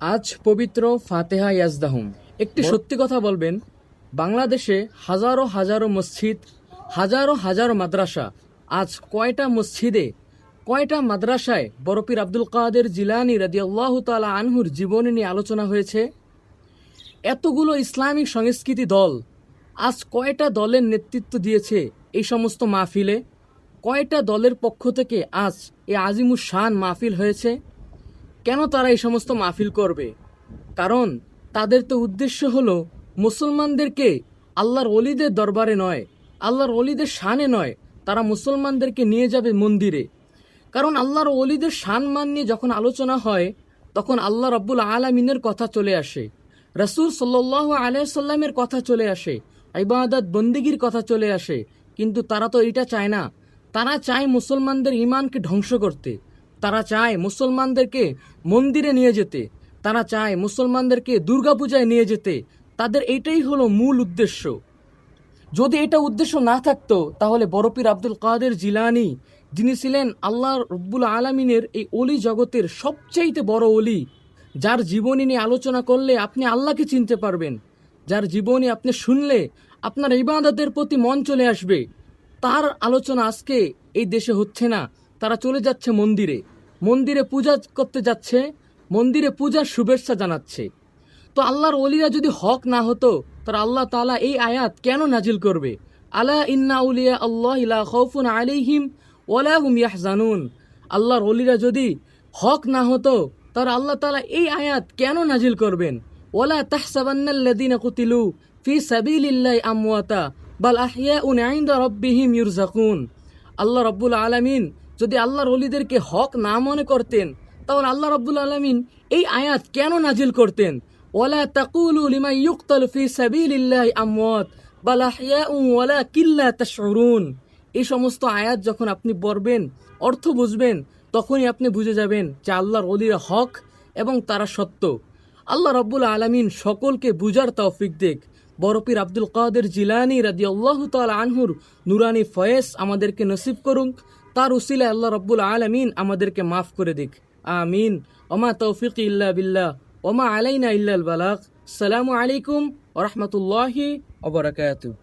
আজ পবিত্র ফাতেহা ইয়াজদাহুম। একটি সত্যি কথা বলবেন, বাংলাদেশে হাজারো হাজারো মসজিদ, হাজারো হাজারো মাদ্রাসা। আজ কয়টা মসজিদে, কয়টা মাদ্রাসায় বড় পীর আব্দুল কাদের জিলানী রাদিয়াল্লাহু তাআলা আনহুর জীবনী নিয়ে আলোচনা হয়েছে। এতগুলো ইসলামিক সংস্কৃতি দল আজ কয়টা দলের নেতৃত্ব দিয়েছে এই সমস্ত মাহফিলে? কয়টা দলের পক্ষ থেকে আজ এই আজিমুস শান মাহফিল হয়েছে? কেন তারা এই সমস্ত মাহফিল করবে? কারণ তাদের তো উদ্দেশ্য হলো মুসলমানদেরকে আল্লাহর ওলিদের দরবারে নয়, আল্লাহর ওলিদের শানে নয়, তারা মুসলমানদেরকে নিয়ে যাবে মন্দিরে। কারণ আল্লাহর ওলিদের শান মান নিয়ে যখন আলোচনা হয়, তখন আল্লাহ রাব্বুল আলামিনের কথা চলে আসে, রাসূল সাল্লাল্লাহু আলাইহি সাল্লামের কথা চলে আসে, ইবাদত বন্দেগীর কথা চলে আসে। কিন্তু তারা তো এটা চায় না। তারা চায় মুসলমানদের ঈমানকে ধ্বংস করতে। তারা চায় মুসলমানদেরকে মন্দিরে নিয়ে যেতে। তারা চায় মুসলমানদেরকে দুর্গাপূজায় নিয়ে যেতে। তাদের এটাই হলো মূল উদ্দেশ্য। যদি এটা উদ্দেশ্য না থাকতো, তাহলে বড় পীর আব্দুল কাদের জিলানী, যিনি ছিলেন আল্লাহ রব্বুল আলামিনের এই অলি জগতের সবচাইতে বড় অলি, যার জীবনী নিয়ে আলোচনা করলে আপনি আল্লাহকে চিনতে পারবেন, যার জীবনী আপনি শুনলে আপনার ইবাদতের প্রতি মন চলে আসবে, তার আলোচনা আজকে এই দেশে হচ্ছে না। তারা চলে যাচ্ছে মন্দিরে, মন্দিরে পূজা করতে যাচ্ছে, মন্দিরে পূজার শুভেচ্ছা জানাচ্ছে। তো আল্লাহর ওলিরা যদি হক না হতো, তার আল্লাহ তাআলা এই আয়াত কেন নাজিল করবে? আলা ইন্না আউলিয়া আল্লাহ লা খাউফুন আলাইহিম ওয়ালা হুম ইয়াহজানুন। আল্লাহর ওলিরা যদি হক না হতো, তার আল্লাহ তাআলা এই আয়াত কেন নাজিল করবেন? ওয়ালা তাহসাবান্নাল্লাযীনা কুতিলু ফি সাবিলিল্লাহি আমওয়াতা বাল আহইয়াউন ইনদা রাব্বিহিম ইরযাকুন। আল্লাহ রাব্বুল আলামিন যদি আল্লাহর ওলিদেরকে হক না মনে করতেন, তাহলে আল্লাহ রাব্বুল আলামিন এই আয়াত কেন নাজিল করতেন? ওয়ালা তাকুলু লিমান ইউকতালু ফি সাবিলিল্লাহি আমওয়াত বাল আহইয়াউন ওয়ালাকিন লা তাশউরুন। এই সমস্ত আয়াত যখন আপনি পড়বেন, অর্থ বুঝবেন, তখনই আপনি বুঝে যাবেন যে আল্লাহর ওলিরা হক এবং তারা সত্য। আল্লাহ রাব্বুল আলামিন সকলকে বুঝার তৌফিক দেখ। বড় পীর আব্দুল কাদের জিলানী রাদিয়াল্লাহু তাআলা আনহুর নুরানি ফয়েজ আমাদেরকে নসিব করুন। তার উসিলায় আল্লাহ রাব্বুল আলামিন আমাদেরকে মাফ করে দিক। আমিন। ওমা তৌফিকি ইল্লা বিল্লাহ ওমা আলাইনা ইল্লাল বালাগ। আসসালামু আলাইকুম ওয়া রাহমাতুল্লাহি ওয়া বারাকাতুহু।